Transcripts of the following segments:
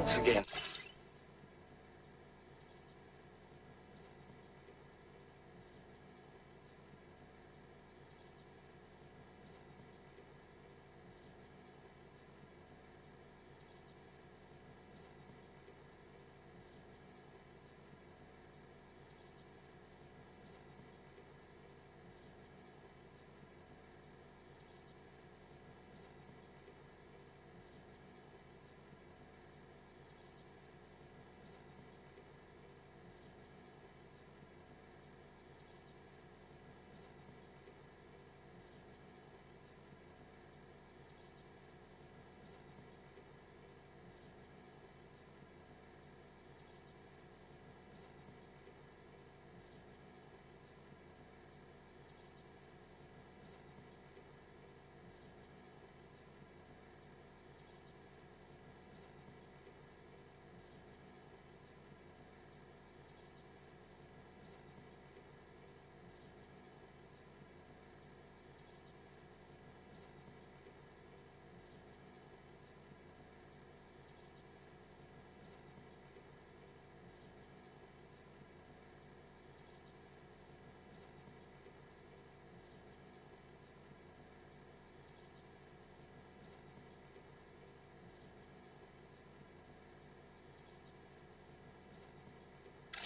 once again.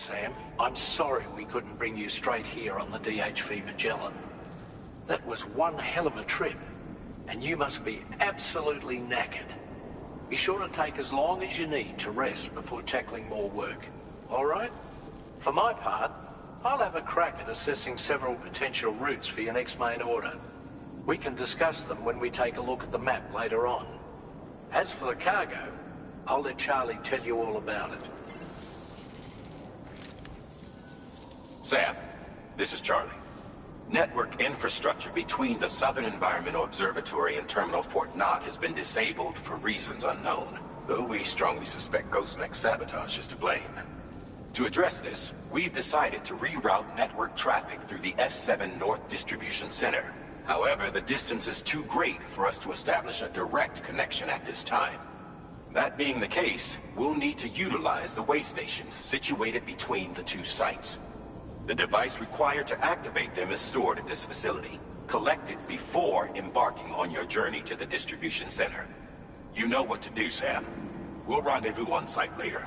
Sam, I'm sorry we couldn't bring you straight here on the DHV Magellan. That was one hell of a trip, and you must be absolutely knackered. Be sure to take as long as you need to rest before tackling more work, all right? For my part, I'll have a crack at assessing several potential routes for your next main order. We can discuss them when we take a look at the map later on. As for the cargo, I'll let Charlie tell you all about it. Sam, this is Charlie. Network infrastructure between the Southern Environmental Observatory and Terminal Fort Knott has been disabled for reasons unknown, though we strongly suspect Ghostmech's sabotage is to blame. To address this, we've decided to reroute network traffic through the F7 North Distribution Center. However, the distance is too great for us to establish a direct connection at this time. That being the case, we'll need to utilize the way stations situated between the two sites. The device required to activate them is stored at this facility. Collect it before embarking on your journey to the distribution center. You know what to do, Sam. We'll rendezvous on site later.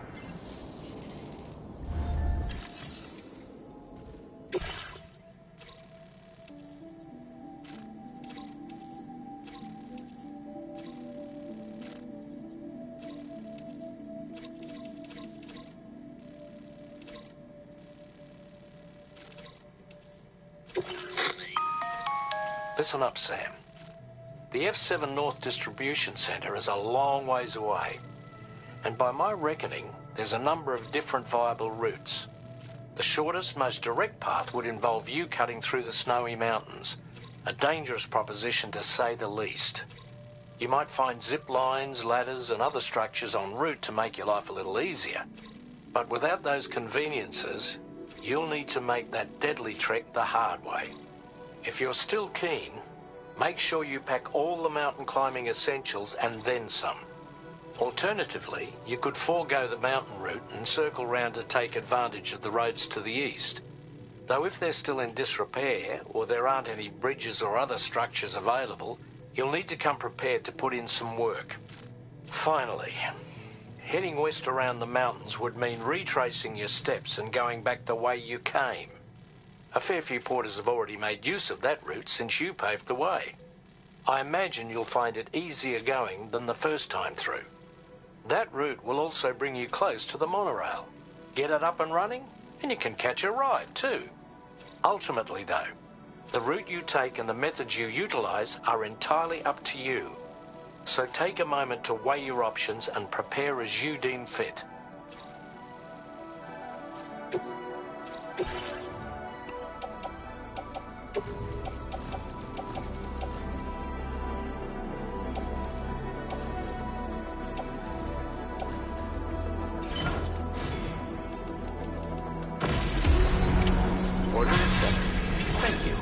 Listen up, Sam. The F7 North Distribution Center is a long ways away, and by my reckoning, there's a number of different viable routes. The shortest, most direct path would involve you cutting through the snowy mountains, a dangerous proposition to say the least. You might find zip lines, ladders, and other structures en route to make your life a little easier, but without those conveniences, you'll need to make that deadly trek the hard way. If you're still keen, make sure you pack all the mountain climbing essentials and then some. Alternatively, you could forego the mountain route and circle round to take advantage of the roads to the east. Though if they're still in disrepair, or there aren't any bridges or other structures available, you'll need to come prepared to put in some work. Finally, heading west around the mountains would mean retracing your steps and going back the way you came. A fair few porters have already made use of that route since you paved the way. I imagine you'll find it easier going than the first time through. That route will also bring you close to the monorail. Get it up and running, and you can catch a ride too. Ultimately though, the route you take and the methods you utilise are entirely up to you. So take a moment to weigh your options and prepare as you deem fit. Thank you.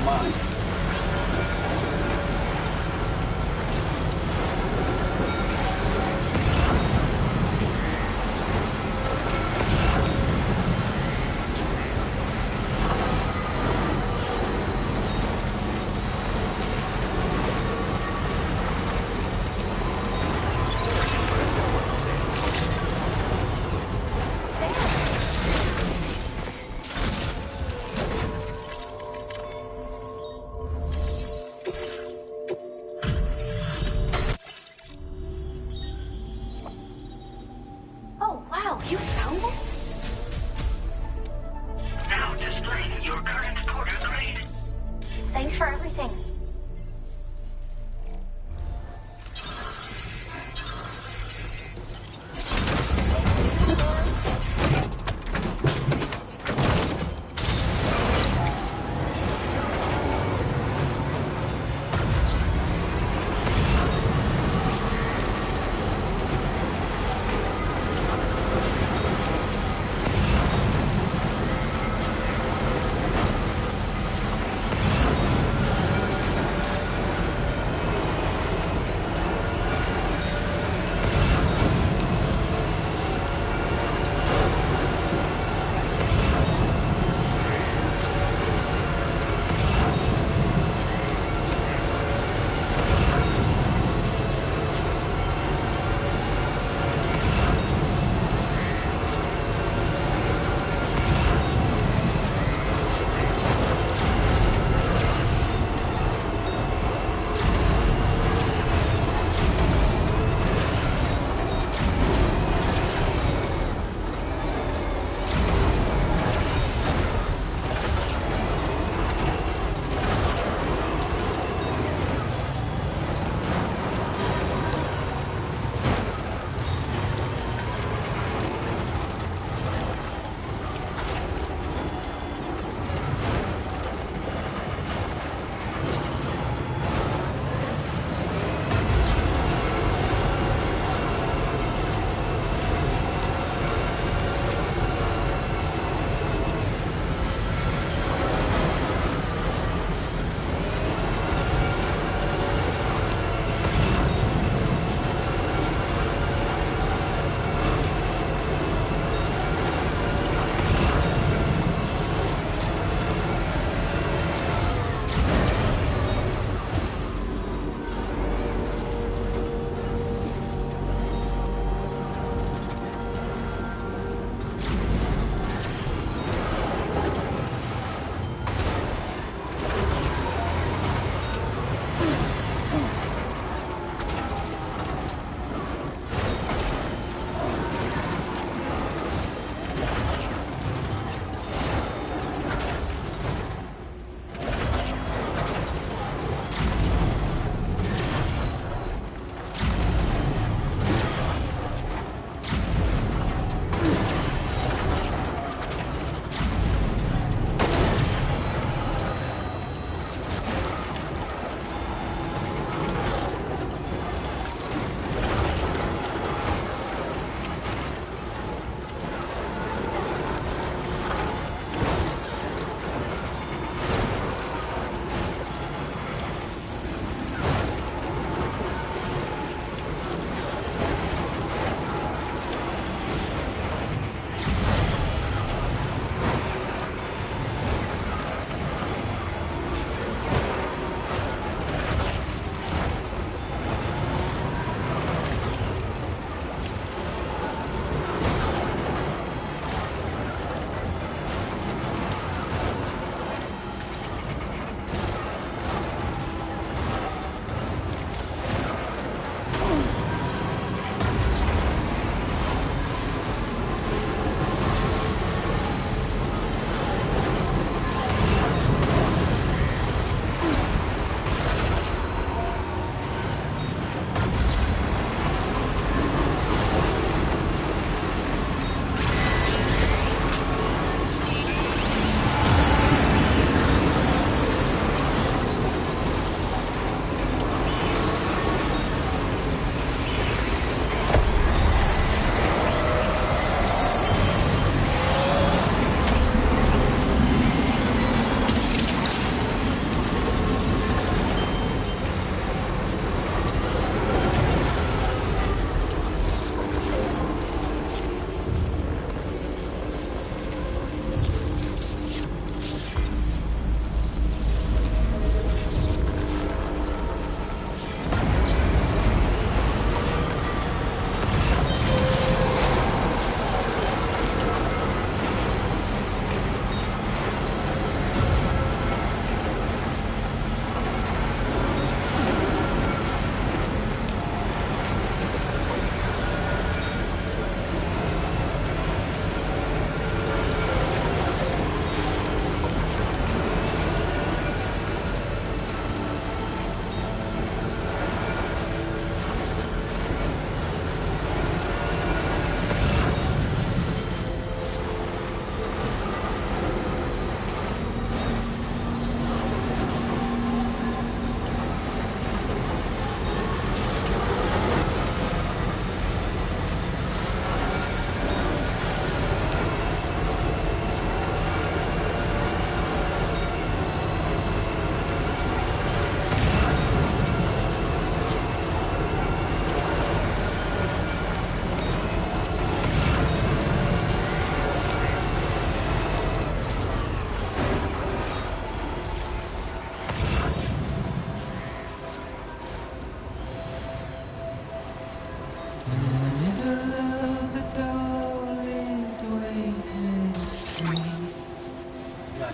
mind.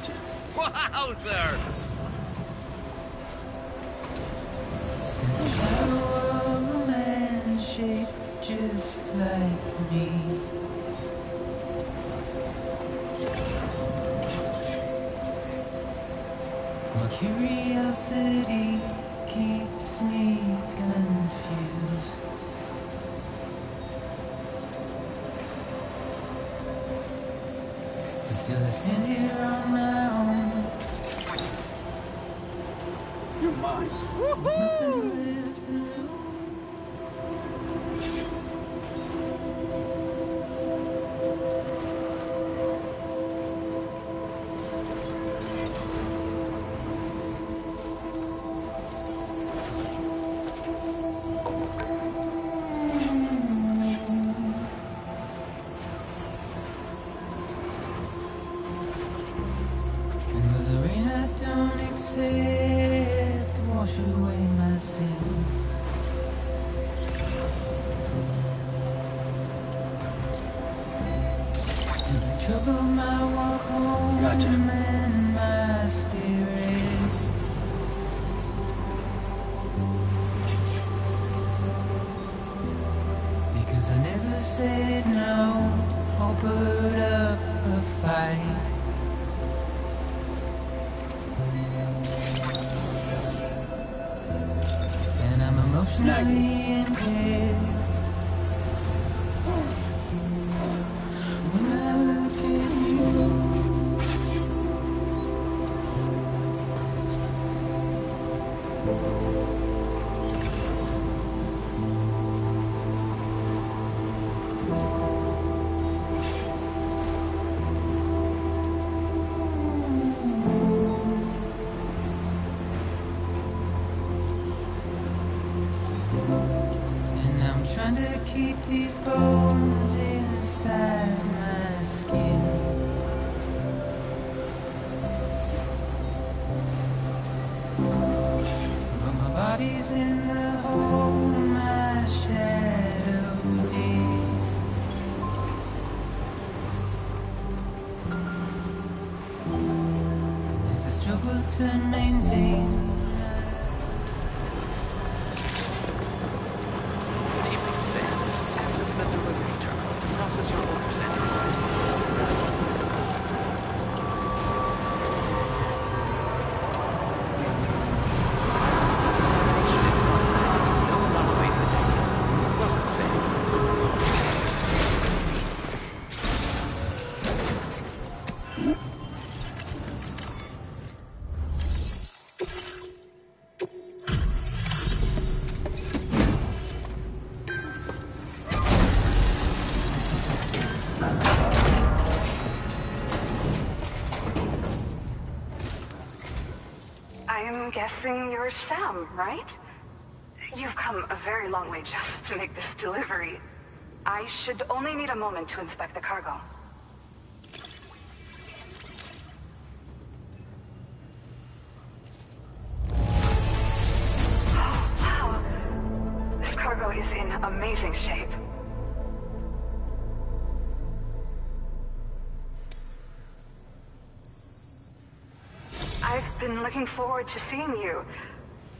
Gotcha. Wowzer! Just like me. My curiosity keeps me confused. But still I stand here on my own. You're mine. Woohoo! Wash away my sins. Simply trouble my walk home. Gotcha. And my spirit. Because I never said no or put up a fight. Emotionally impaired. When I look at you, trying to keep these bones inside my skin. But my body's in the hole my shadow did. There's a struggle to maintain. I'm guessing you're Sam, right? You've come a very long way just to make this delivery. I should only need a moment to inspect the cargo. Oh, wow. This cargo is in amazing shape. I've been looking forward to seeing you.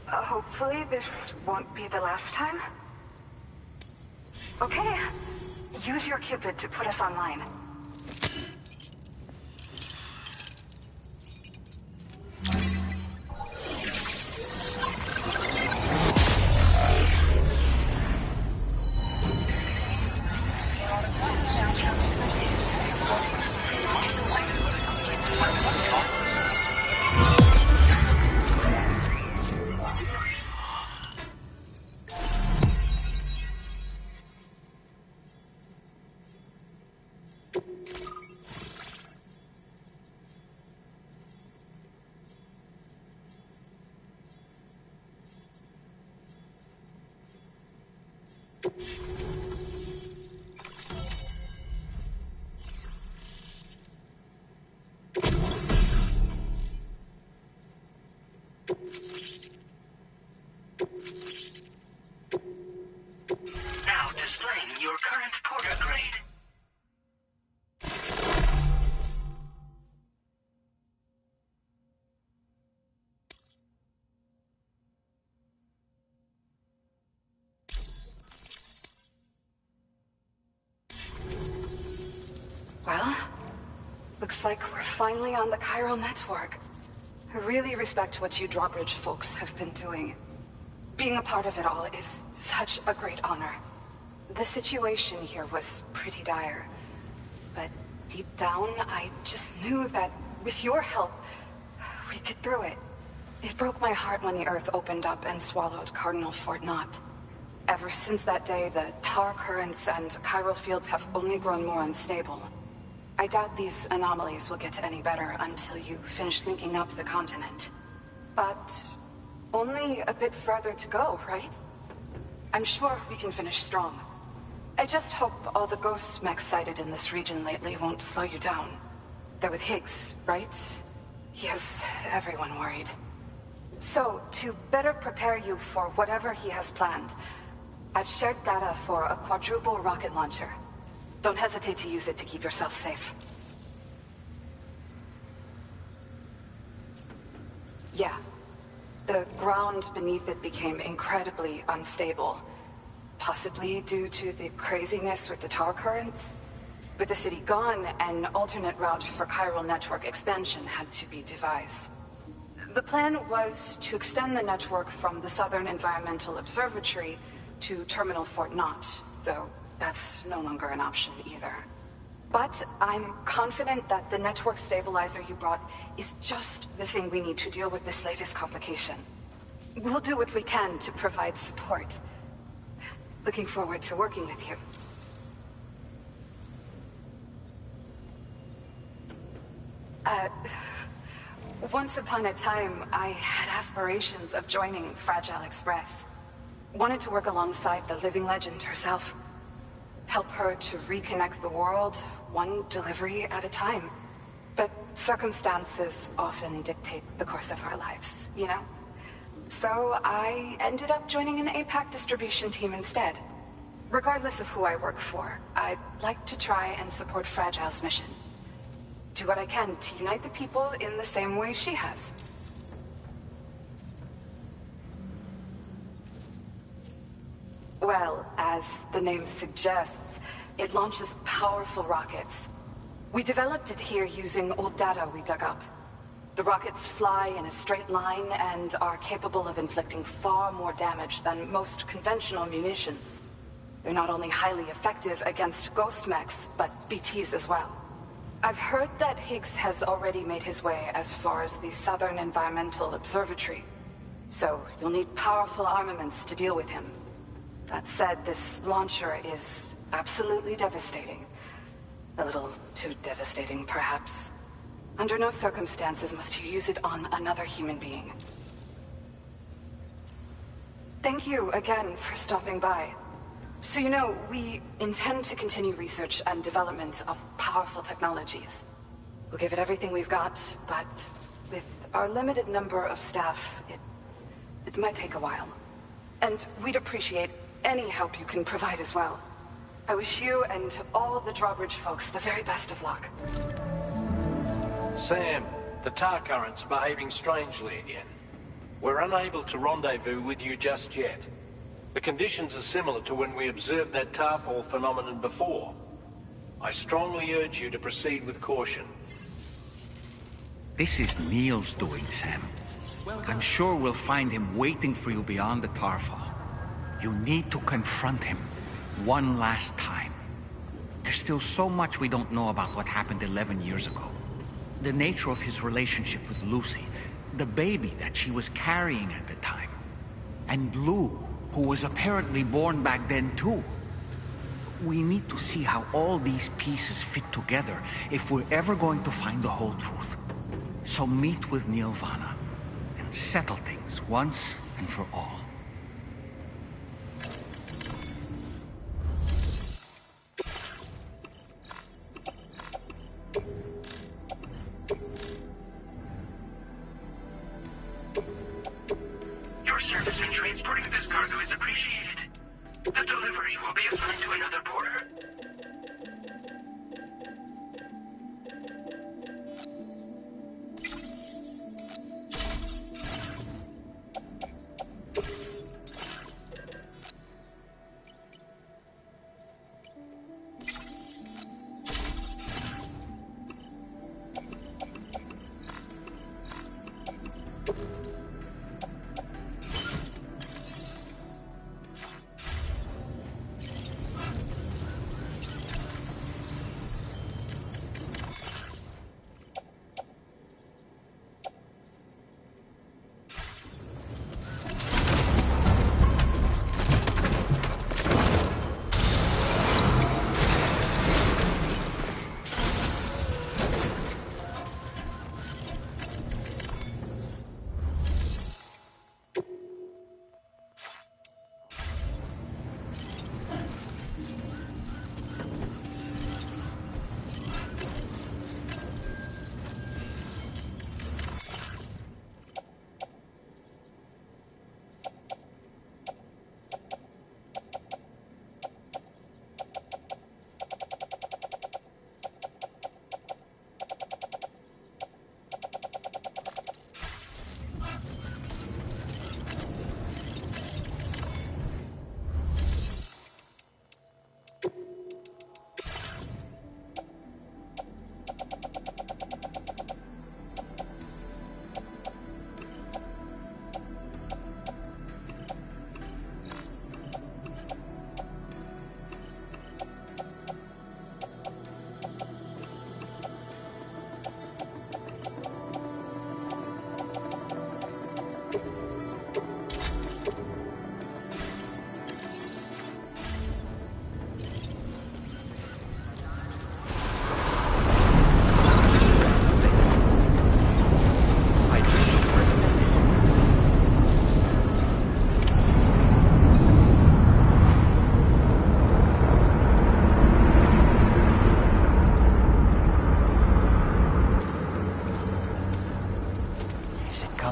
Hopefully this won't be the last time. Okay. Use your Cupid to put us online. Looks like we're finally on the chiral network. I really respect what you drawbridge folks have been doing. Being a part of it all is such a great honor. The situation here was pretty dire, but deep down, I just knew that with your help, we'd get through it. It broke my heart when the Earth opened up and swallowed Cardinal Fort Knott. Ever since that day, the tar currents and chiral fields have only grown more unstable. I doubt these anomalies will get any better until you finish linking up the continent. But only a bit further to go, right? I'm sure we can finish strong. I just hope all the ghost mechs sighted in this region lately won't slow you down. They're with Higgs, right? He has everyone worried. So, to better prepare you for whatever he has planned, I've shared data for a quadruple rocket launcher. Don't hesitate to use it to keep yourself safe. Yeah. The ground beneath it became incredibly unstable. Possibly due to the craziness with the tar currents. With the city gone, an alternate route for chiral network expansion had to be devised. The plan was to extend the network from the Southern Environmental Observatory to Terminal Fort Knott, though that's no longer an option either. But I'm confident that the network stabilizer you brought is just the thing we need to deal with this latest complication. We'll do what we can to provide support. Looking forward to working with you. Once upon a time, I had aspirations of joining Fragile Express. Wanted to work alongside the living legend herself. Help her to reconnect the world, one delivery at a time. But circumstances often dictate the course of our lives, you know? So I ended up joining an APAC distribution team instead. Regardless of who I work for, I'd like to try and support Fragile's mission. Do what I can to unite the people in the same way she has. Well, as the name suggests, it launches powerful rockets. We developed it here using old data we dug up. The rockets fly in a straight line and are capable of inflicting far more damage than most conventional munitions. They're not only highly effective against ghost mechs, but BTs as well. I've heard that Higgs has already made his way as far as the Southern Environmental Observatory. So you'll need powerful armaments to deal with him. That said, this launcher is absolutely devastating. A little too devastating, perhaps. Under no circumstances must you use it on another human being. Thank you again for stopping by. So you know, we intend to continue research and development of powerful technologies. We'll give it everything we've got, but with our limited number of staff, it might take a while. And we'd appreciate any help you can provide as well. I wish you and all the drawbridge folks the very best of luck. Sam, the tar currents are behaving strangely again. We're unable to rendezvous with you just yet. The conditions are similar to when we observed that tarfall phenomenon before. I strongly urge you to proceed with caution. This is Neil's doing, Sam. I'm sure we'll find him waiting for you beyond the tarfall. You need to confront him one last time. There's still so much we don't know about what happened 11 years ago. The nature of his relationship with Lucy, the baby that she was carrying at the time, and Lou, who was apparently born back then too. We need to see how all these pieces fit together if we're ever going to find the whole truth. So meet with Neil Vana and settle things once and for all. Your service in transporting this cargo is appreciated. The delivery will be assigned to another porter.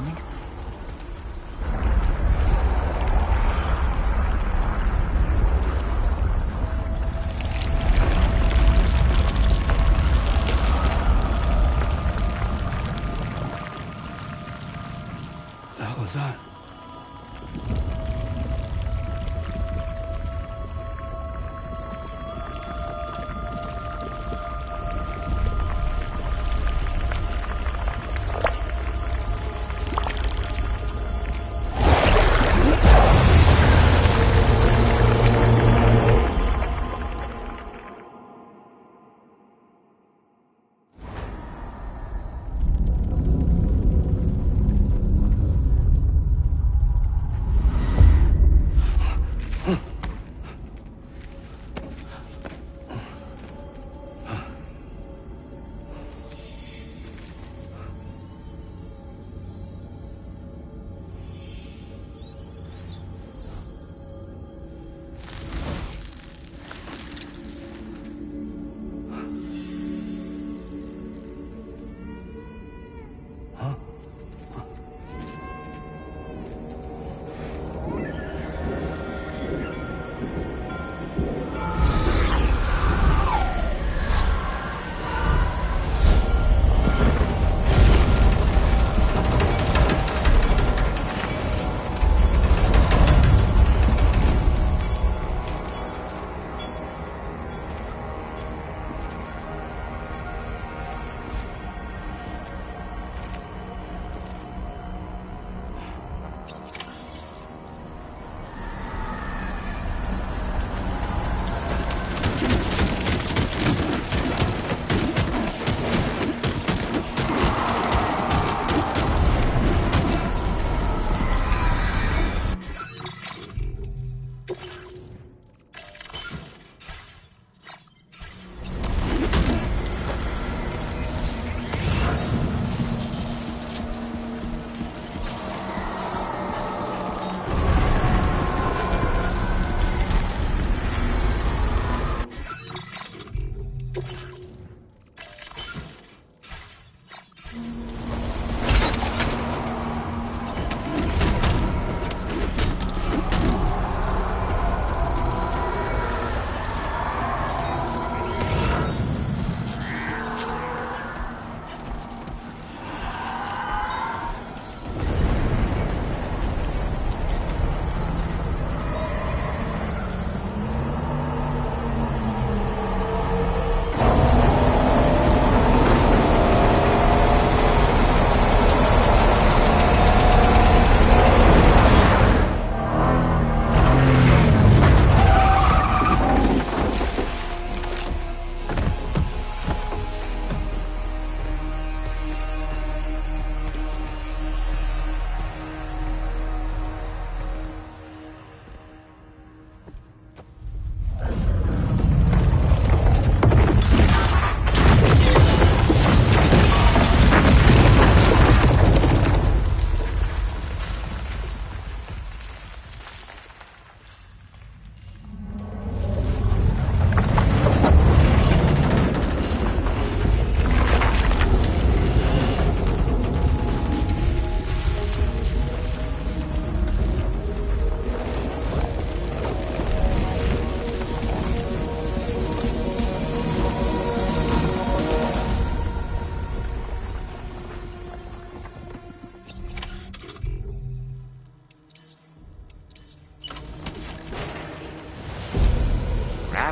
coming? The hell was that?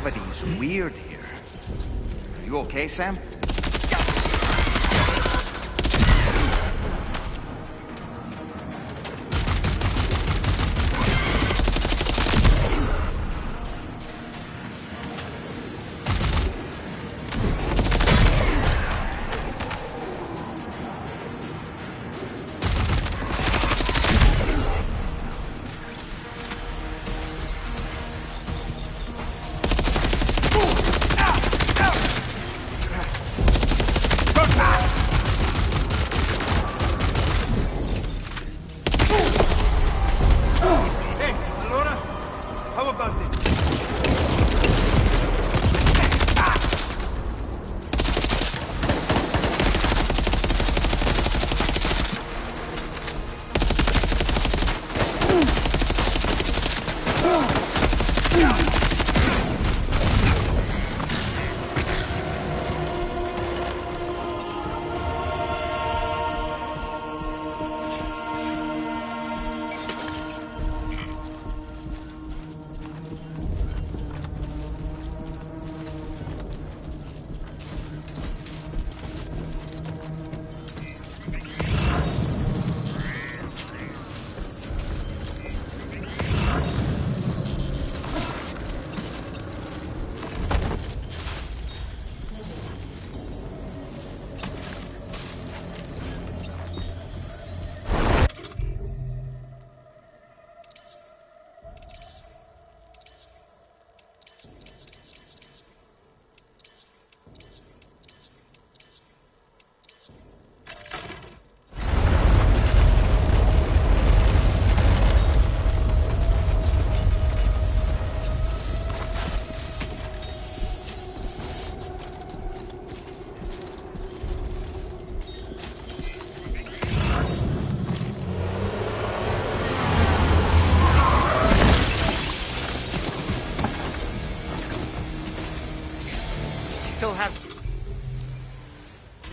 Gravity's weird here. Are you okay, Sam?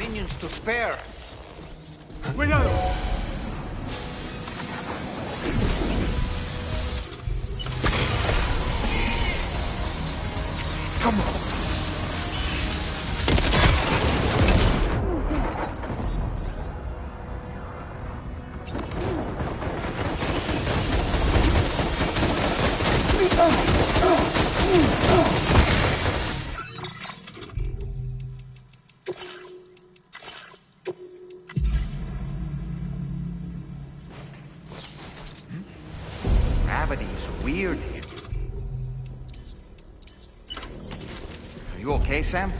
minions to spare. Cuidado! Come on. Gravity is weird here. Are you okay, Sam?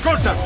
¡Corta!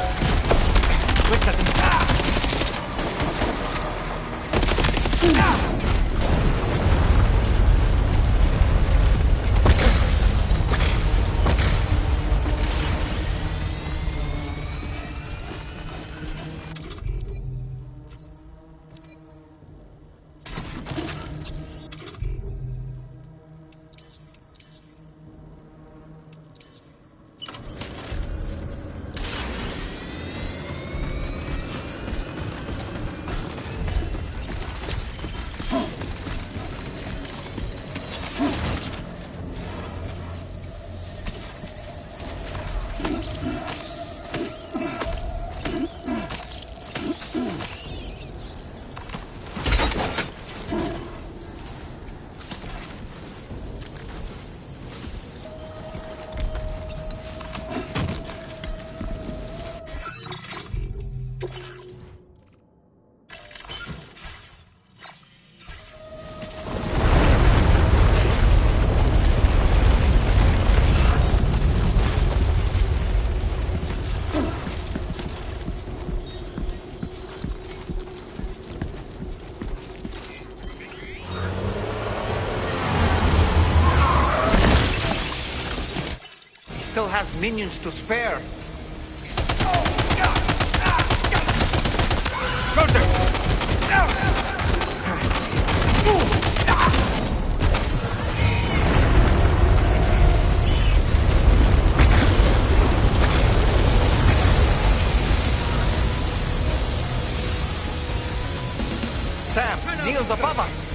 Still has minions to spare. Sam, Neil's above us.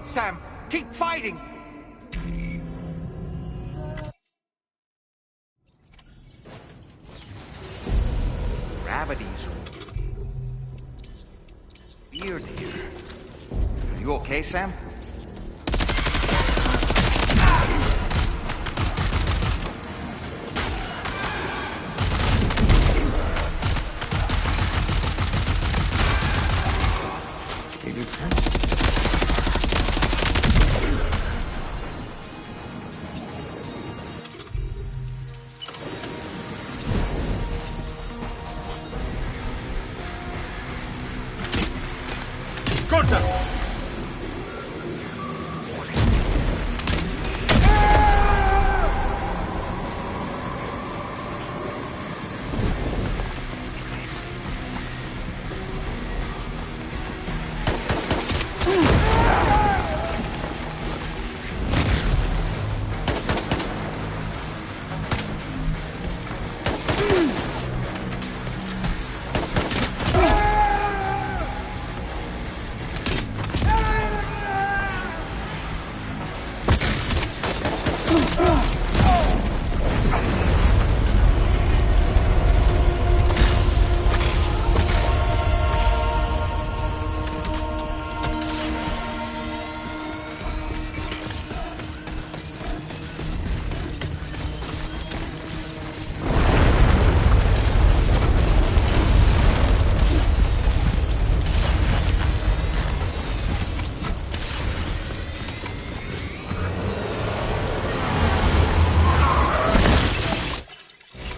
up, Sam! Keep fighting! Gravity's weird here. Are you okay, Sam?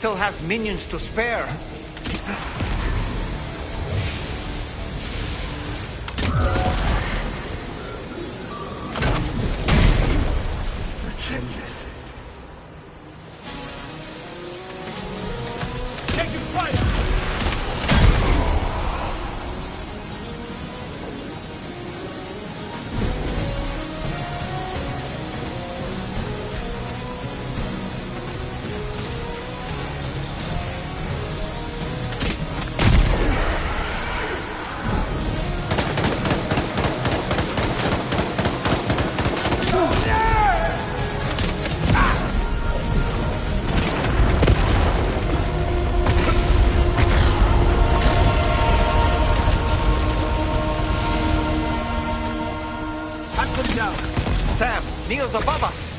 Still has minions to spare. Let's end this. Sam, Neil's above us.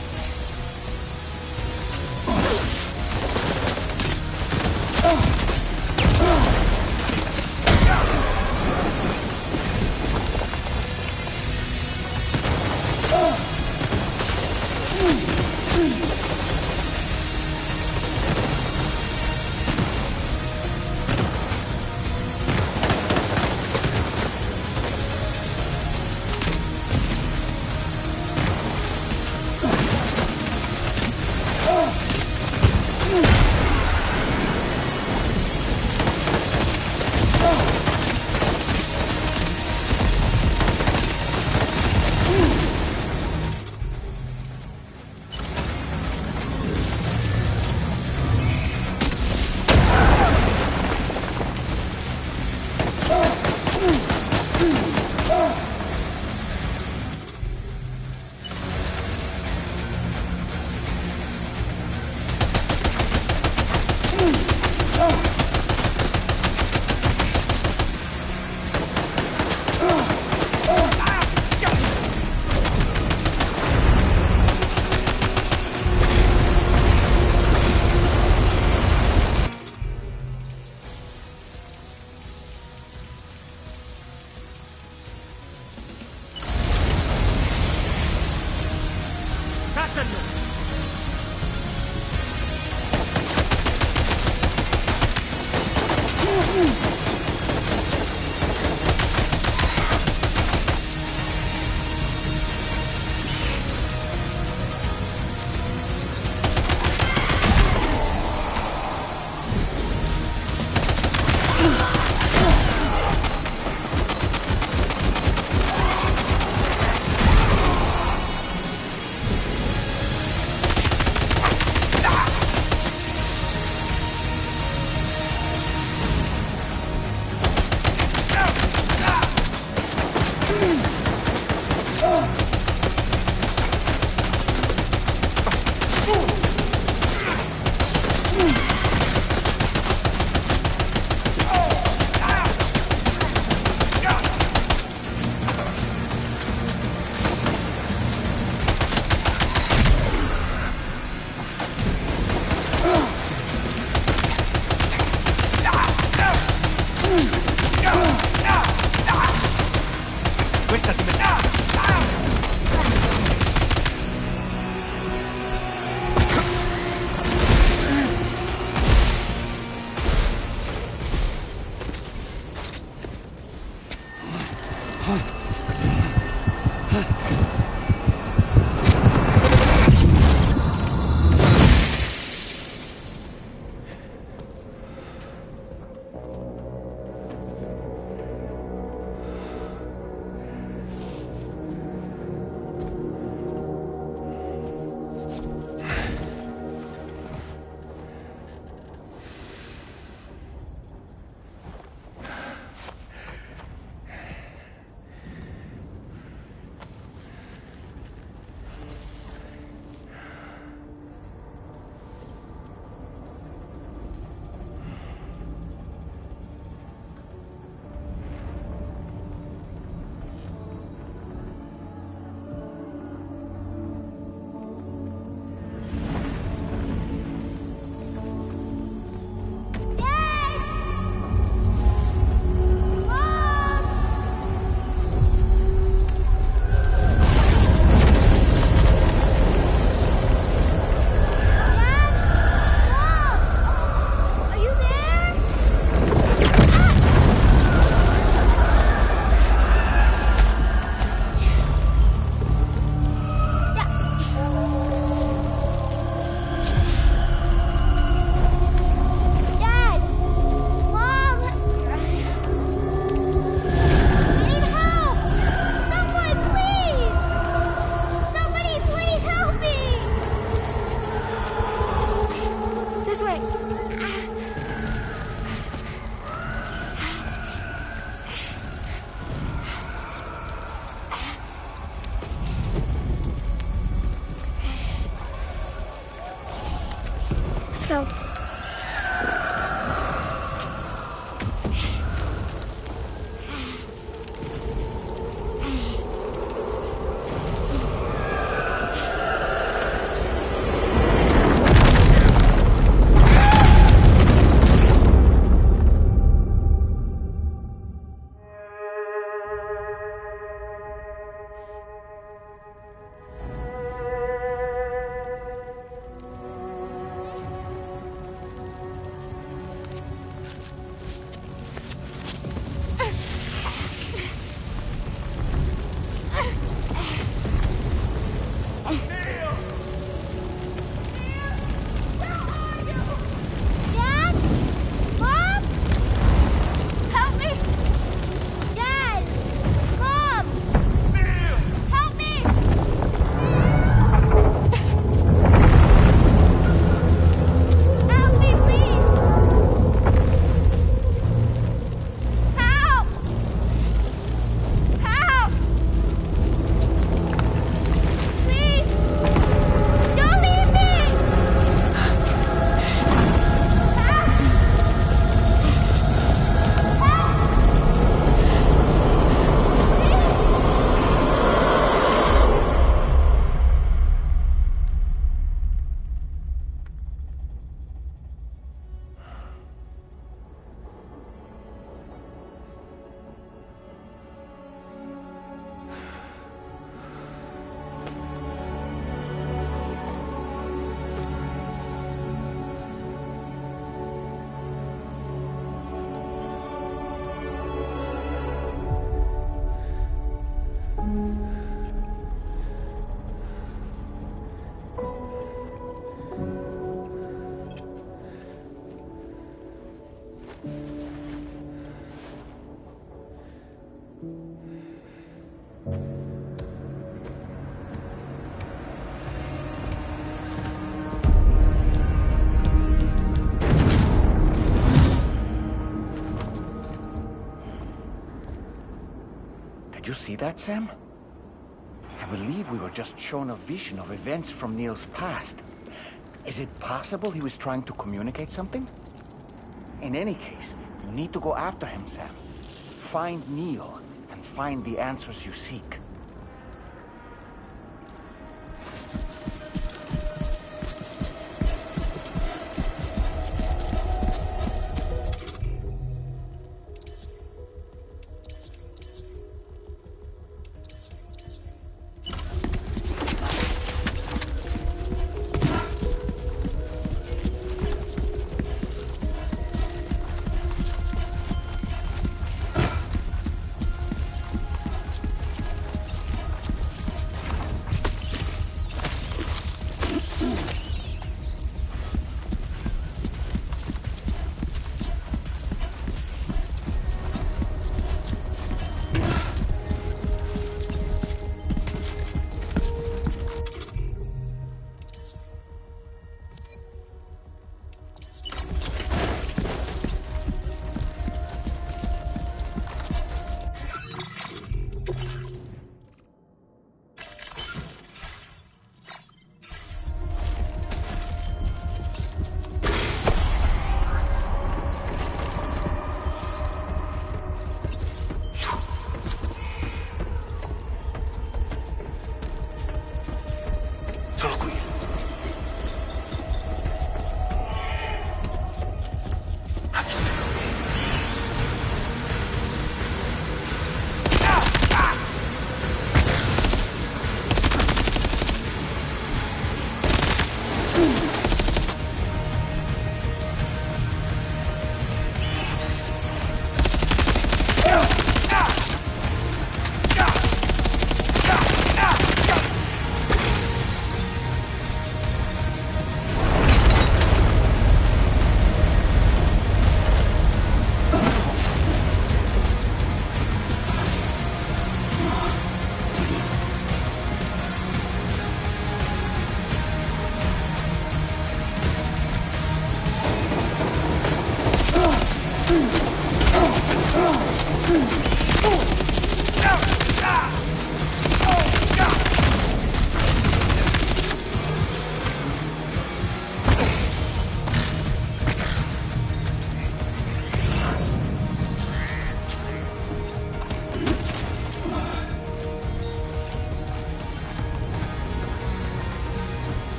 Let's go. Did you see that, Sam? I believe we were just shown a vision of events from Neil's past. Is it possible he was trying to communicate something? In any case, you need to go after him, Sam. Find Neil, and find the answers you seek.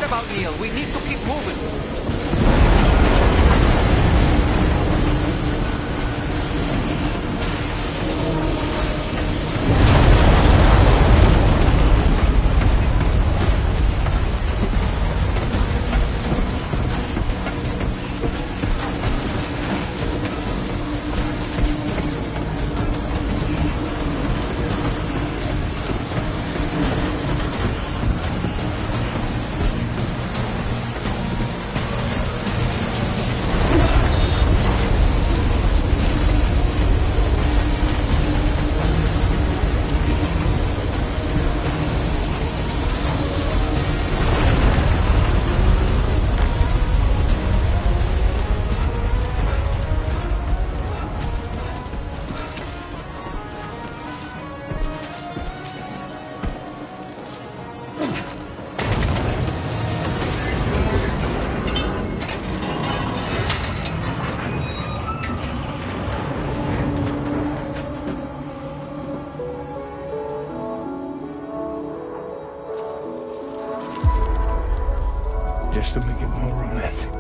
about Neil. We need to keep moving. Just to make it more romantic.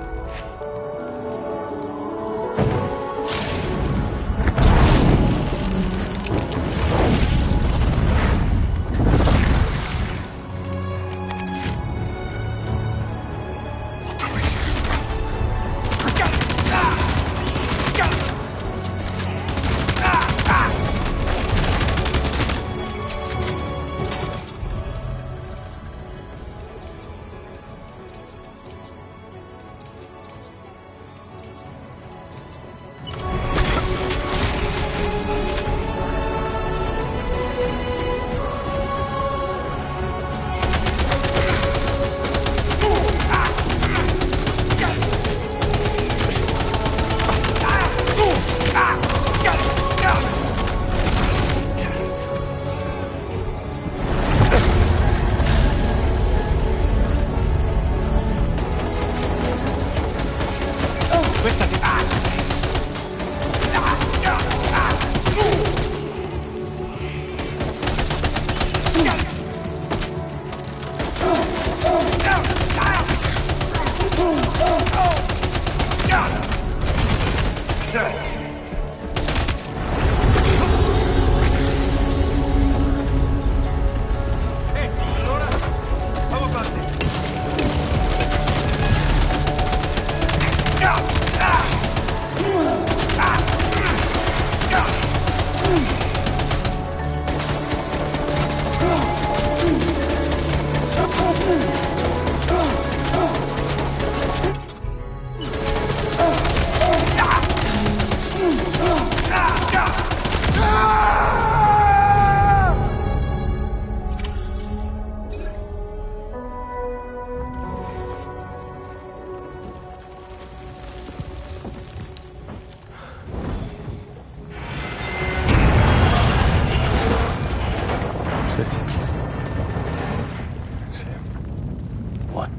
What?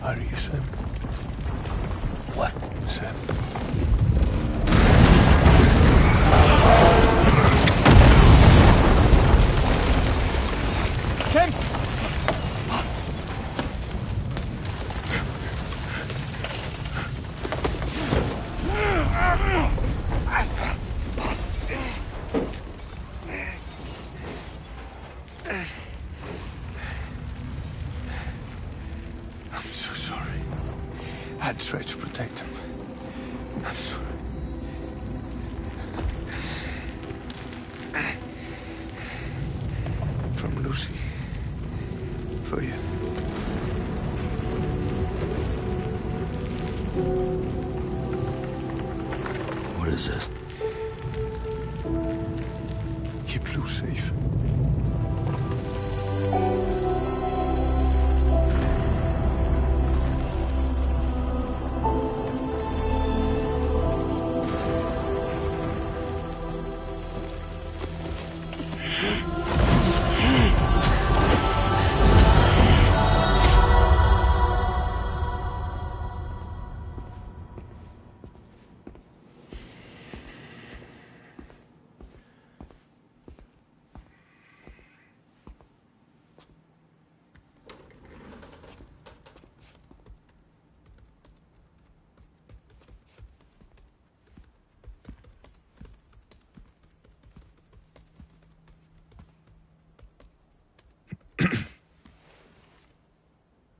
Are you Sam? What, Sam? Sam! I'm so sorry. I tried to protect him. I'm sorry. From Lucy. For you. What is this? Keep Lou safe.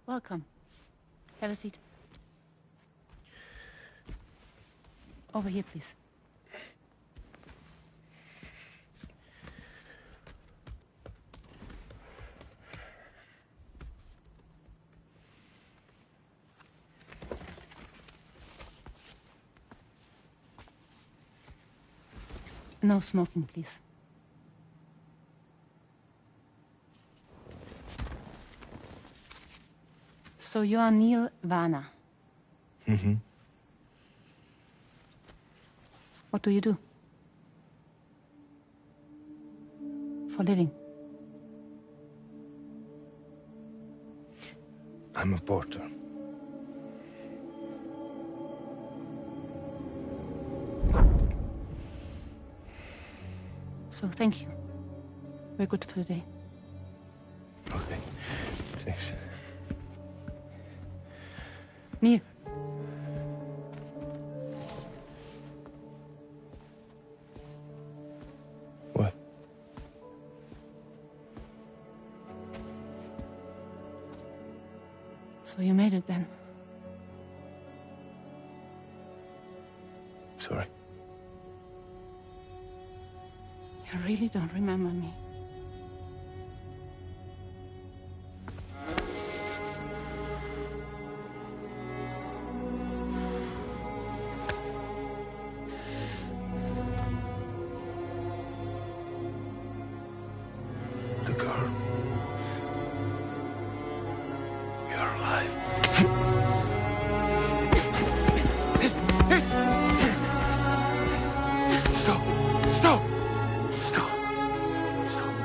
Welcome. Have a seat. Over here, please. No smoking, please. So you are Neil Varner. Mm-hmm. What do you do? For living? I'm a porter. So thank you. We're good for the day. Okay. Thanks. Neil. What? So you made it then? Sorry. You really don't remember me. The girl. You're alive. Stop! Stop! Stop! Stop! Stop!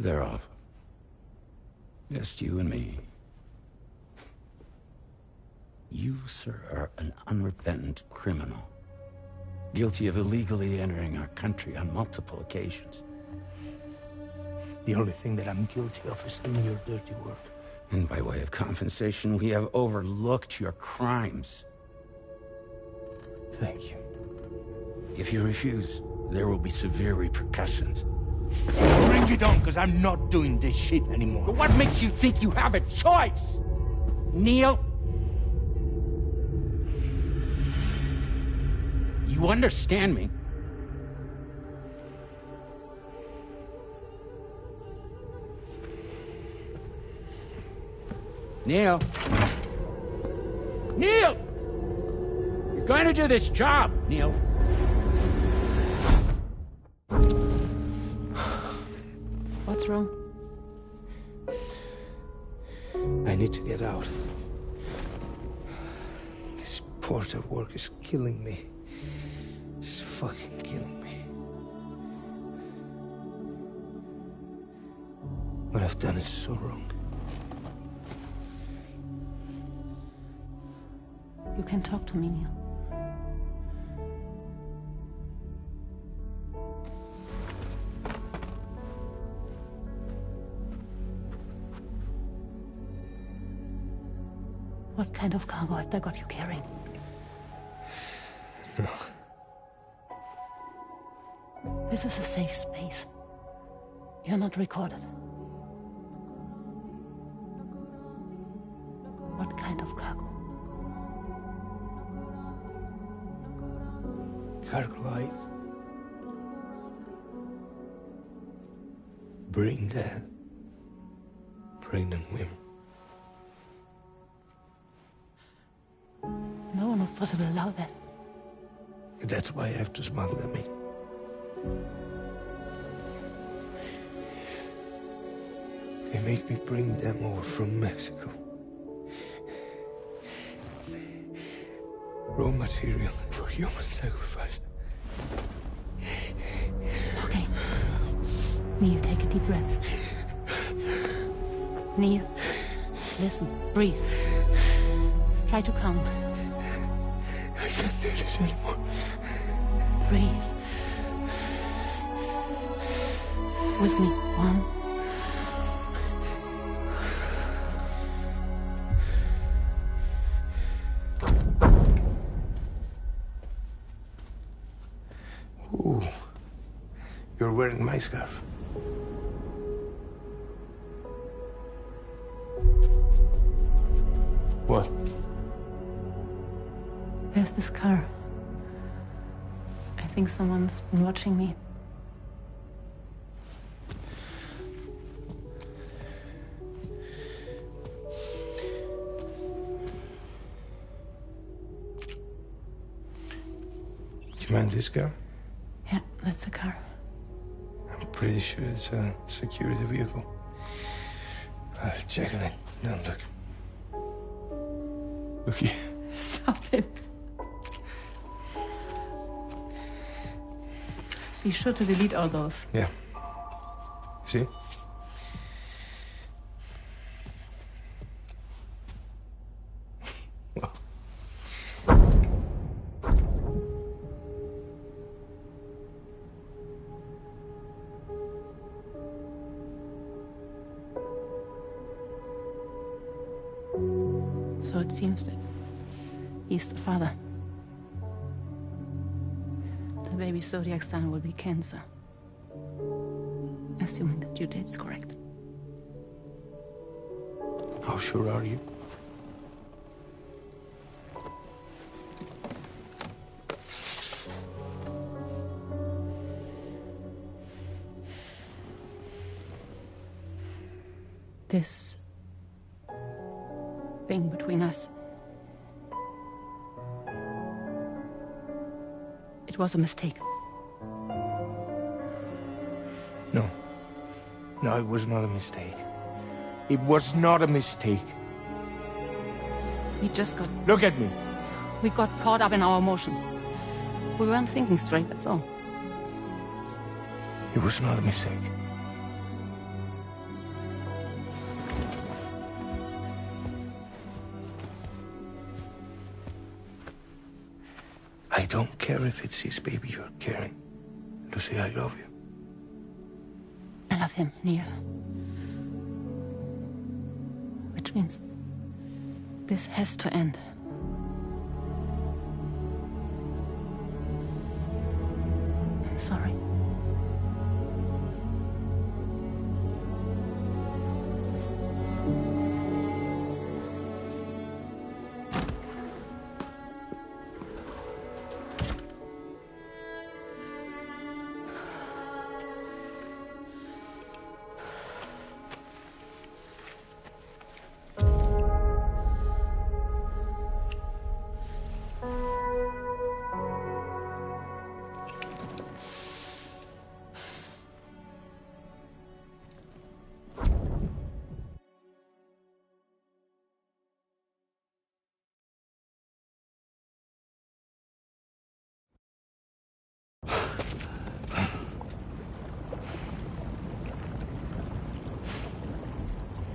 They're off. Just you and me. You, sir, are an unrepentant criminal. Guilty of illegally entering our country on multiple occasions. The only thing that I'm guilty of is doing your dirty work. And by way of compensation, we have overlooked your crimes. Thank you. If you refuse, there will be severe repercussions. Bring it on, because I'm not doing this shit anymore. But what makes you think you have a choice? Neil? You understand me? Neil? Neil! You're going to do this job, Neil. What's wrong? I need to get out. This porter work is killing me. It's fucking killing me. What I've done is so wrong. You can talk to me, Neil. What kind of cargo have they got you carrying? No. This is a safe space. You're not recorded. What kind of cargo? Cargo like brain dead, pregnant women. No one would possibly allow that. That's why I have to smuggle them in. They make me bring them over from Mexico. Raw material for human sacrifice. Okay. Neil, take a deep breath. Neil, listen, breathe. Try to count. I can't do this anymore. Breathe. with me. 1. Ooh, you're wearing my scarf. What? There's this car. I think someone's been watching me. You meant this car? Yeah, that's the car. I'm pretty sure it's a security vehicle. I'll check on it. Don't look. Look here. Stop it. Be sure to delete all those. Yeah. See? So it seems that he's the father. The baby Zodiac son will be Cancer. Assuming that due date's correct. How sure are you? This thing between us. It was a mistake. No. No, it was not a mistake. It was not a mistake. We just got... Look at me. We got caught up in our emotions. We weren't thinking straight, that's all. It was not a mistake. I don't care if it's his baby you're carrying. Lucy, I love you. I love him, Neil. Which means this has to end. I'm sorry.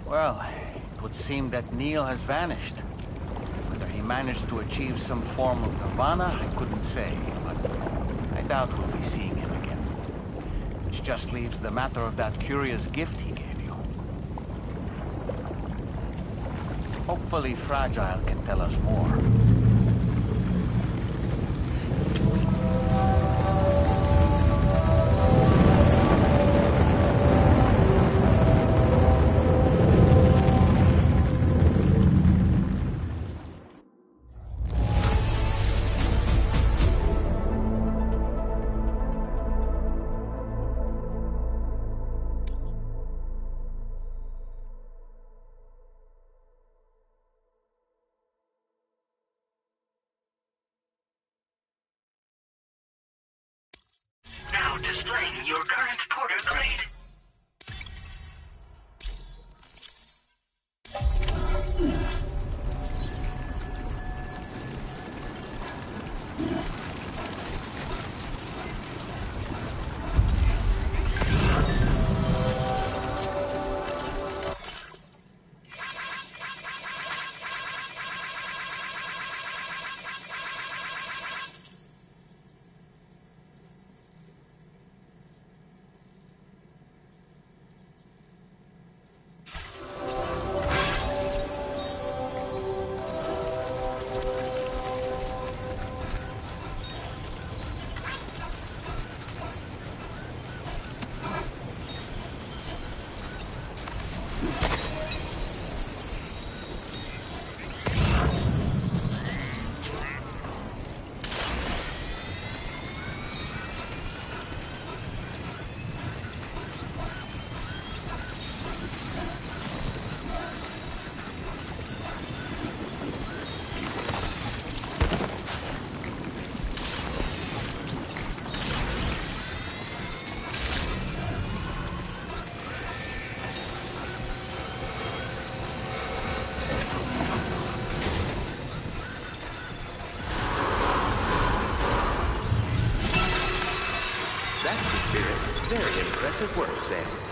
Well, it would seem that Neil has vanished. Whether he managed to achieve some form of nirvana, I couldn't say, but I doubt we'll be seeing him again. Which just leaves the matter of that curious gift he gave you. Hopefully Fragile can tell us more. Now displaying your current porter grade. Very impressive work, Sam.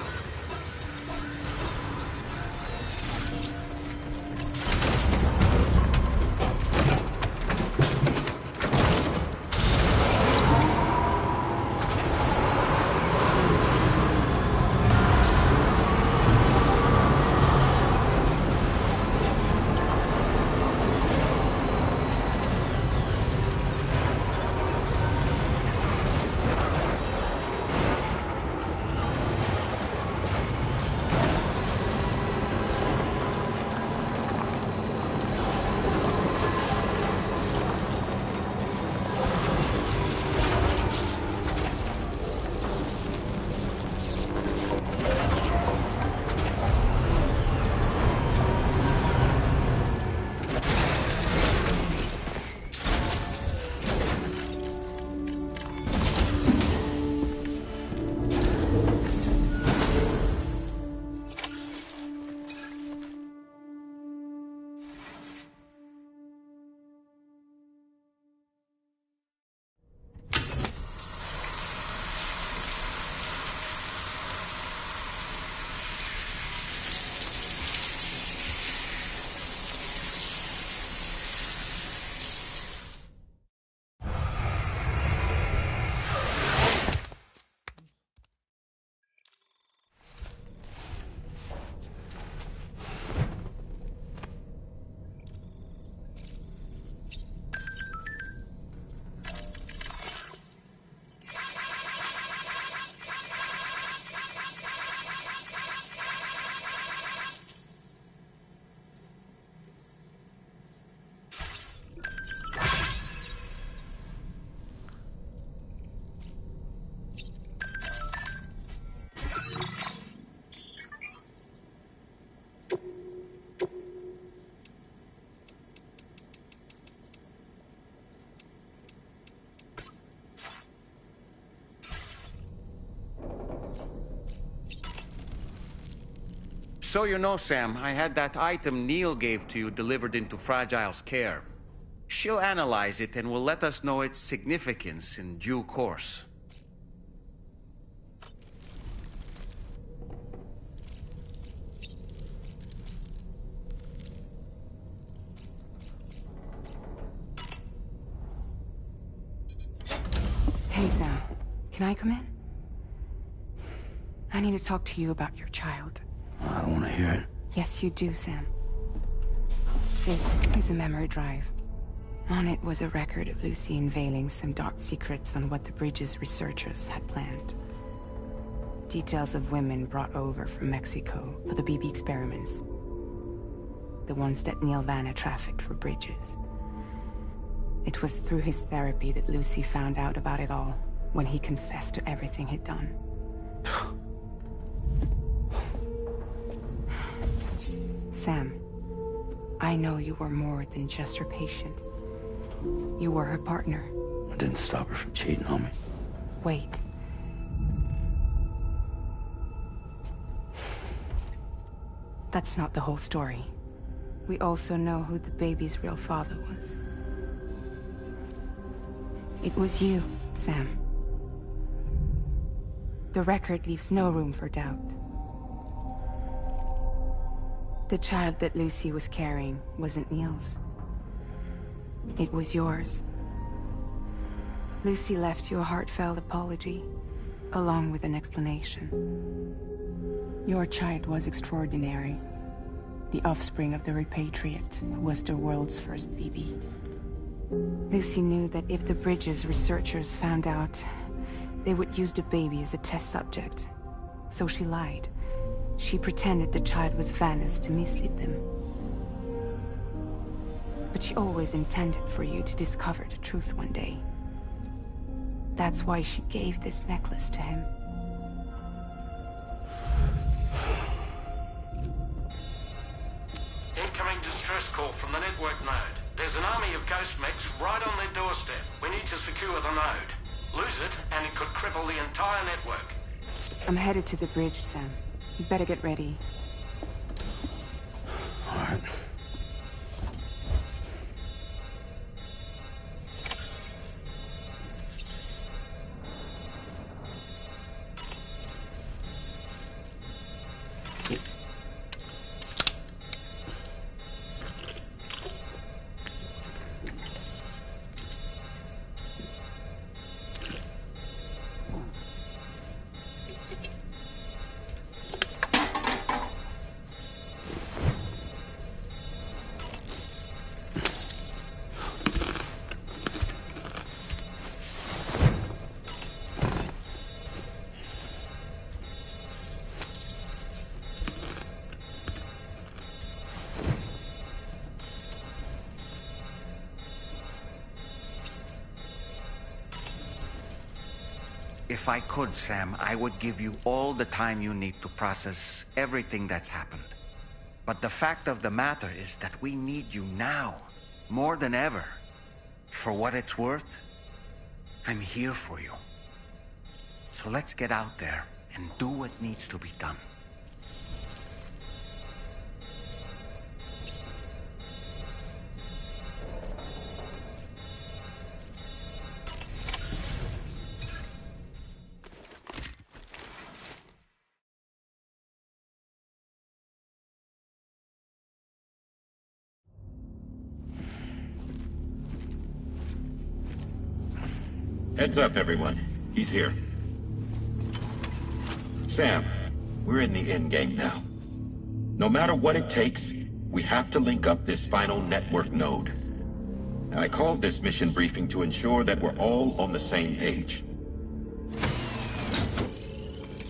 So you know, Sam, I had that item Neil gave to you delivered into Fragile's care. She'll analyze it and will let us know its significance in due course. Hey, Sam. Can I come in? I need to talk to you about your child. I don't want to hear it. Yes, you do, Sam. This is a memory drive. On it was a record of Lucy unveiling some dark secrets on what the Bridges researchers had planned. Details of women brought over from Mexico for the BB experiments. The ones that Neil Vanna trafficked for Bridges. It was through his therapy that Lucy found out about it all, when he confessed to everything he'd done. Sam, I know you were more than just her patient. You were her partner. I didn't stop her from cheating on me. Wait. That's not the whole story. We also know who the baby's real father was. It was you, Sam. The record leaves no room for doubt. The child that Lucy was carrying wasn't Neil's. It was yours. Lucy left you a heartfelt apology, along with an explanation. Your child was extraordinary. The offspring of the repatriate who was the world's first BB. Lucy knew that if the Bridges researchers found out, they would use the baby as a test subject. So she lied. She pretended the child was Vanna's to mislead them. But she always intended for you to discover the truth one day. That's why she gave this necklace to him. Incoming distress call from the network node. There's an army of ghost mechs right on their doorstep. We need to secure the node. Lose it, and it could cripple the entire network. I'm headed to the bridge, Sam. You better get ready. All right. If I could, Sam, I would give you all the time you need to process everything that's happened. But the fact of the matter is that we need you now, more than ever. For what it's worth, I'm here for you. So let's get out there and do what needs to be done. Heads up, everyone. He's here. Sam, we're in the endgame now. No matter what it takes, we have to link up this final network node. I called this mission briefing to ensure that we're all on the same page.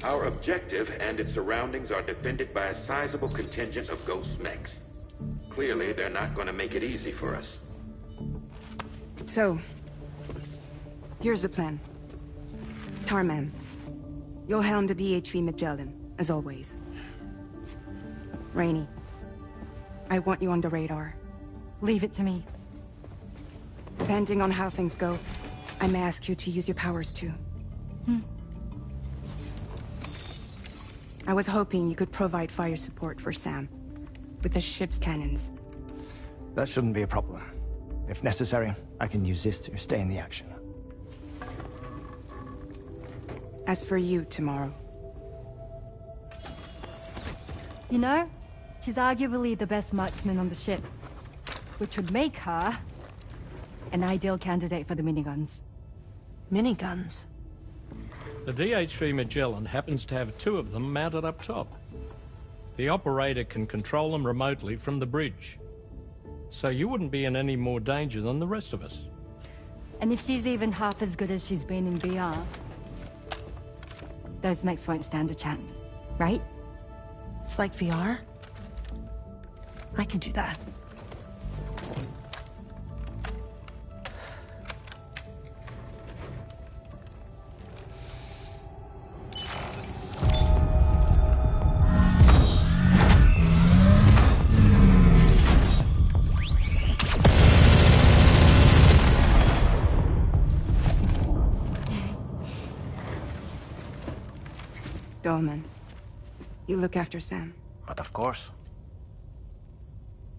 Our objective and its surroundings are defended by a sizable contingent of ghost mechs. Clearly, they're not going to make it easy for us. So, here's the plan. Tarman, you'll helm the DHV Magellan, as always. Rainey, I want you on the radar. Leave it to me. Depending on how things go, I may ask you to use your powers too. I was hoping you could provide fire support for Sam, with the ship's cannons. That shouldn't be a problem. If necessary, I can use this to stay in the action. As for you, tomorrow. You know, she's arguably the best marksman on the ship, which would make her an ideal candidate for the miniguns. Miniguns? The DHV Magellan happens to have 2 of them mounted up top. The operator can control them remotely from the bridge. So you wouldn't be in any more danger than the rest of us. And if she's even half as good as she's been in VR, those mechs won't stand a chance, right? It's like VR? I can do that. Dolman, you look after Sam. But of course.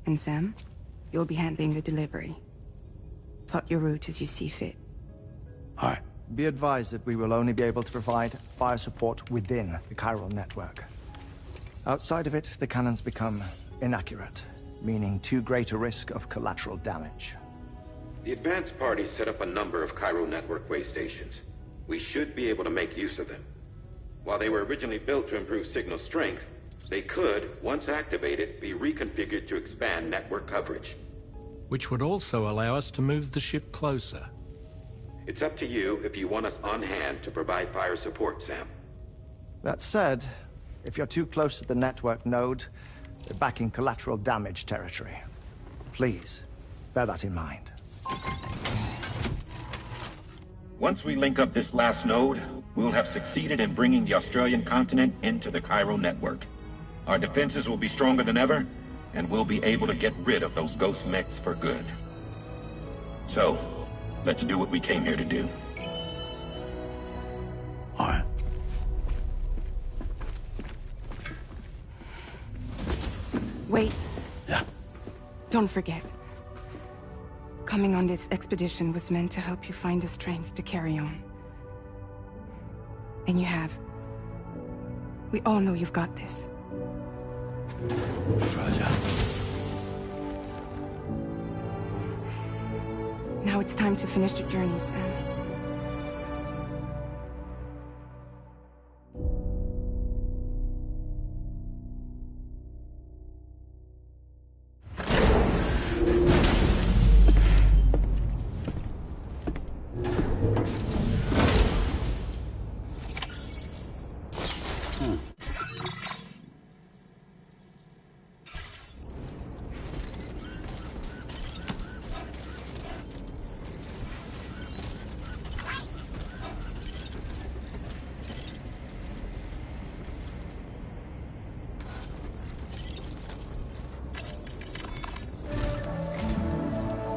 And Sam, you'll be handling the delivery. Plot your route as you see fit. Alright. Be advised that we will only be able to provide fire support within the chiral network. Outside of it, the cannons become inaccurate, meaning too great a risk of collateral damage. The advanced party set up a number of chiral network way stations. We should be able to make use of them. While they were originally built to improve signal strength, they could, once activated, be reconfigured to expand network coverage. Which would also allow us to move the ship closer. It's up to you if you want us on hand to provide fire support, Sam. That said, if you're too close to the network node, you're back in collateral damage territory. Please, bear that in mind. Once we link up this last node, we'll have succeeded in bringing the Australian continent into the chiral network. Our defenses will be stronger than ever, and we'll be able to get rid of those ghost mechs for good. So, let's do what we came here to do. All right. Wait. Yeah. Don't forget. Coming on this expedition was meant to help you find the strength to carry on. And you have. We all know you've got this. Roger. Now it's time to finish the journey, Sam.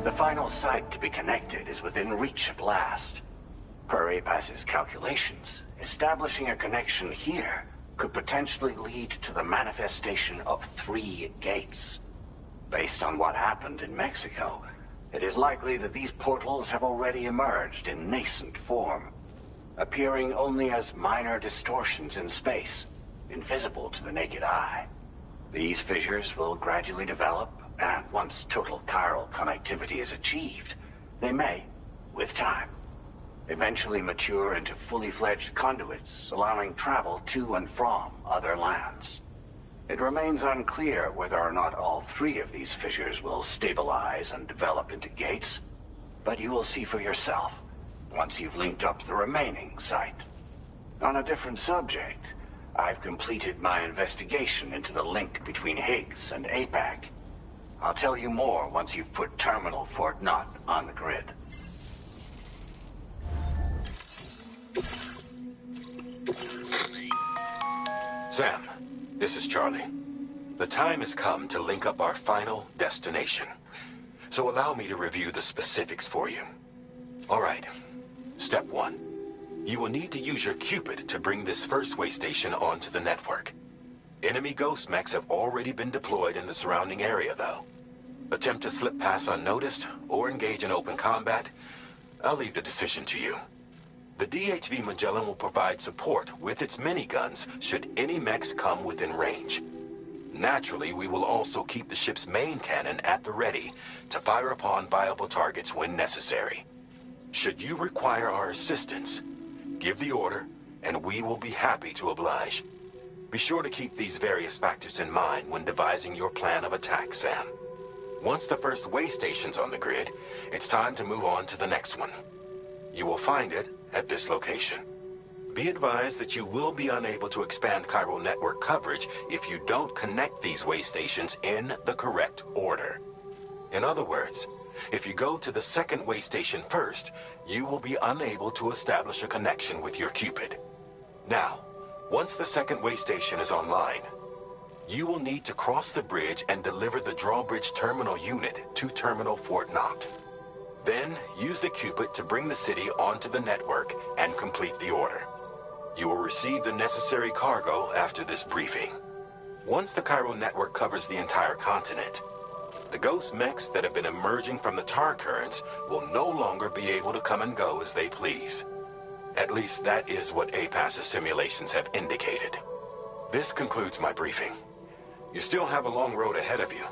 The final site to be connected is within reach at last. Per APAS's calculations, establishing a connection here could potentially lead to the manifestation of 3 gates. Based on what happened in Mexico, it is likely that these portals have already emerged in nascent form, appearing only as minor distortions in space, invisible to the naked eye. These fissures will gradually develop, and once total chiral connectivity is achieved, they may, with time, eventually mature into fully fledged conduits, allowing travel to and from other lands. It remains unclear whether or not all 3 of these fissures will stabilize and develop into gates, but you will see for yourself once you've linked up the remaining site. On a different subject, I've completed my investigation into the link between Higgs and APAC. I'll tell you more once you've put Terminal Fort Knott on the grid. Sam, this is Charlie. The time has come to link up our final destination. So allow me to review the specifics for you. All right. Step 1. You will need to use your Cupid to bring this first way station onto the network. Enemy ghost mechs have already been deployed in the surrounding area, though. Attempt to slip past unnoticed or engage in open combat, I'll leave the decision to you. The DHV Magellan will provide support with its miniguns should any mechs come within range. Naturally, we will also keep the ship's main cannon at the ready to fire upon viable targets when necessary. Should you require our assistance, give the order, and we will be happy to oblige. Be sure to keep these various factors in mind when devising your plan of attack, Sam. Once the first way station's on the grid, it's time to move on to the next one. You will find it at this location. Be advised that you will be unable to expand chiral network coverage if you don't connect these way stations in the correct order. In other words, if you go to the second way station first, you will be unable to establish a connection with your Cupid. Now, once the second way station is online, you will need to cross the bridge and deliver the drawbridge terminal unit to Terminal Fort Knott. Then, use the Cupid to bring the city onto the network and complete the order. You will receive the necessary cargo after this briefing. Once the chiral network covers the entire continent, the ghost mechs that have been emerging from the tar currents will no longer be able to come and go as they please. At least that is what APAS's simulations have indicated. This concludes my briefing. You still have a long road ahead of you,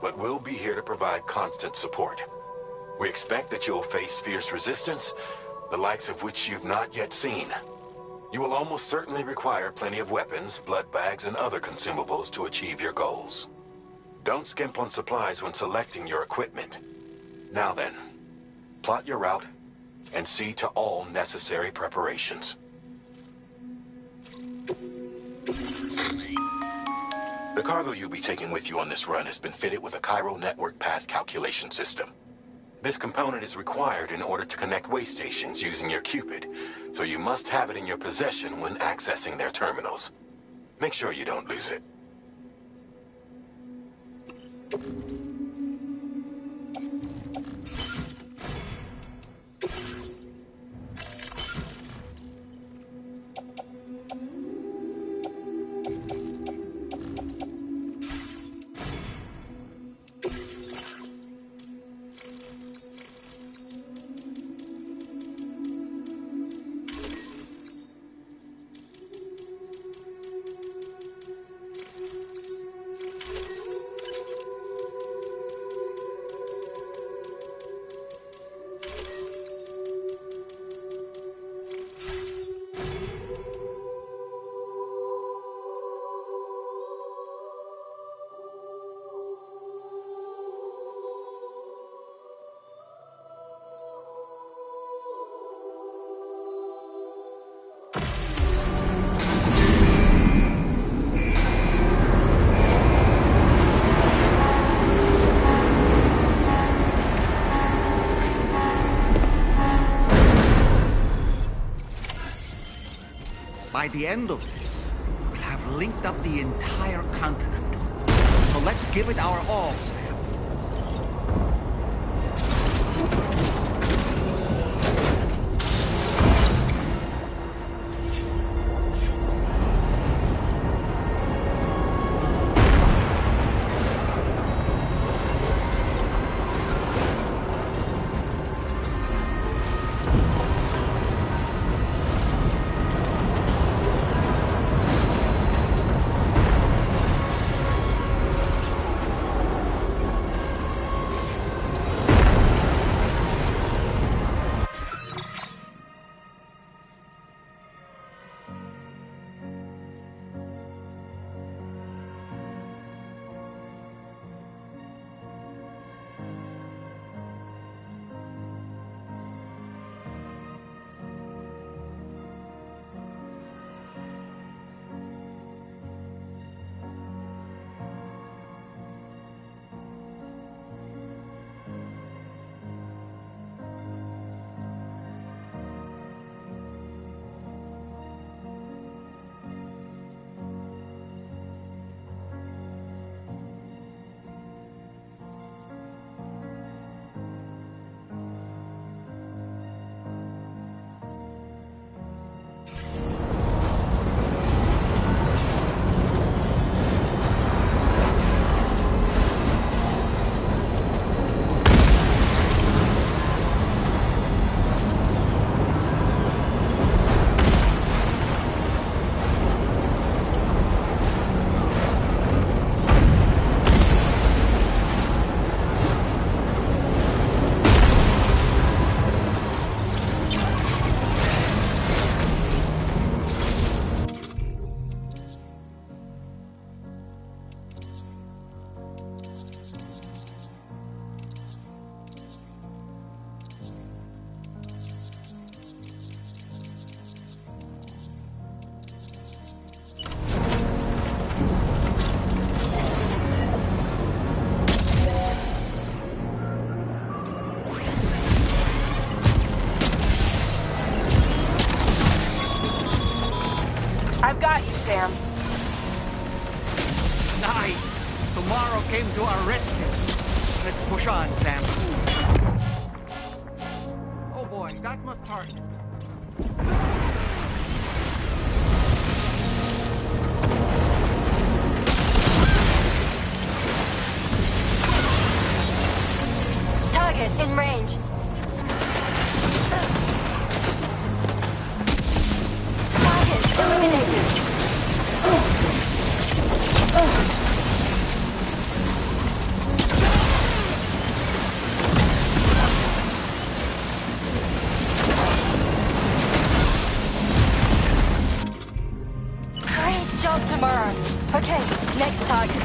but we'll be here to provide constant support. We expect that you'll face fierce resistance, the likes of which you've not yet seen. You will almost certainly require plenty of weapons, blood bags, and other consumables to achieve your goals. Don't skimp on supplies when selecting your equipment. Now then, plot your route and see to all necessary preparations. The cargo you'll be taking with you on this run has been fitted with a chiral network path calculation system. This component is required in order to connect way stations using your Cupid, so you must have it in your possession when accessing their terminals. Make sure you don't lose it. By the end of this, we'll have linked up the entire continent. So let's give it our all, Sam. came to our rescue. Let's push on, Sam. Oh boy, that must hurt. Target in range. Target eliminated. Great job tomorrow. Okay, next target.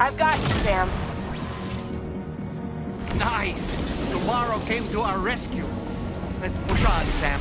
I've got you, Sam. Nice! Tomorrow came to our rescue. Let's push on, Sam.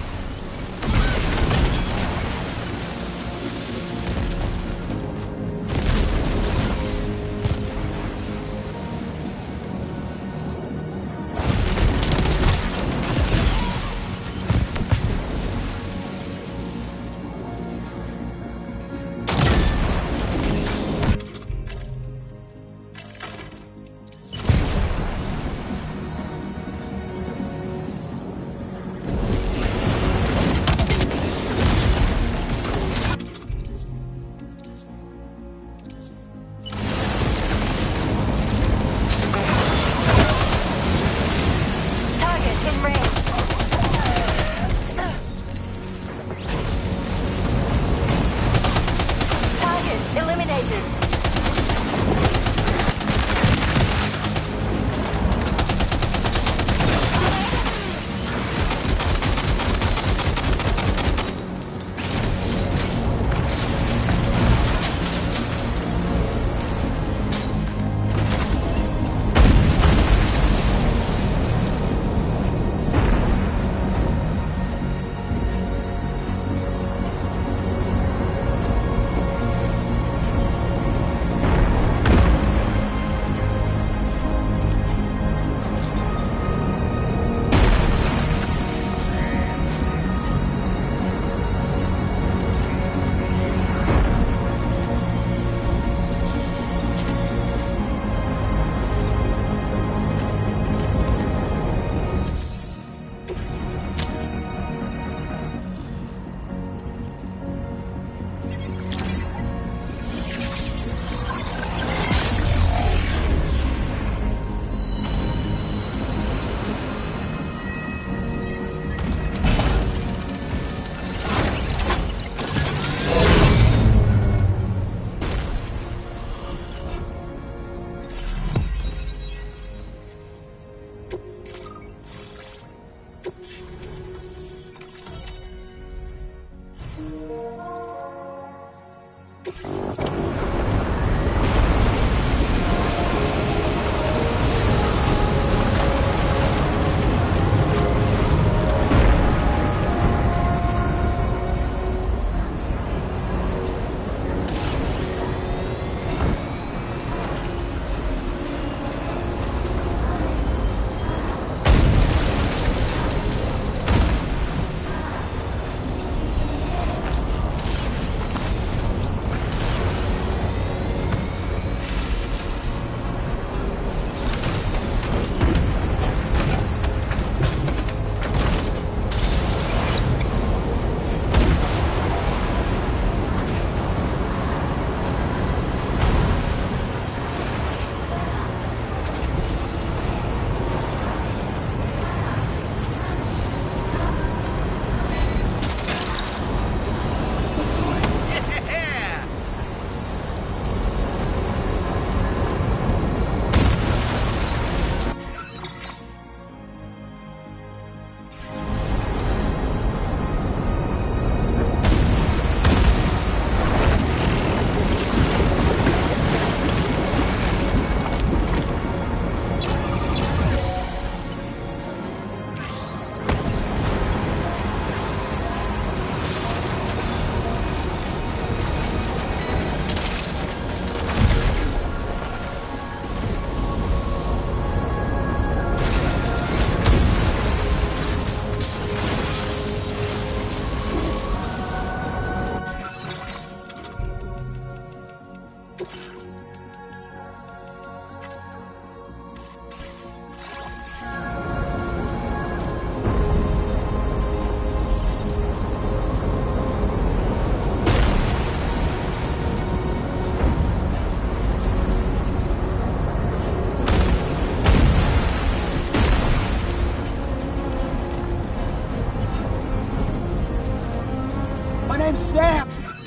name's Sam.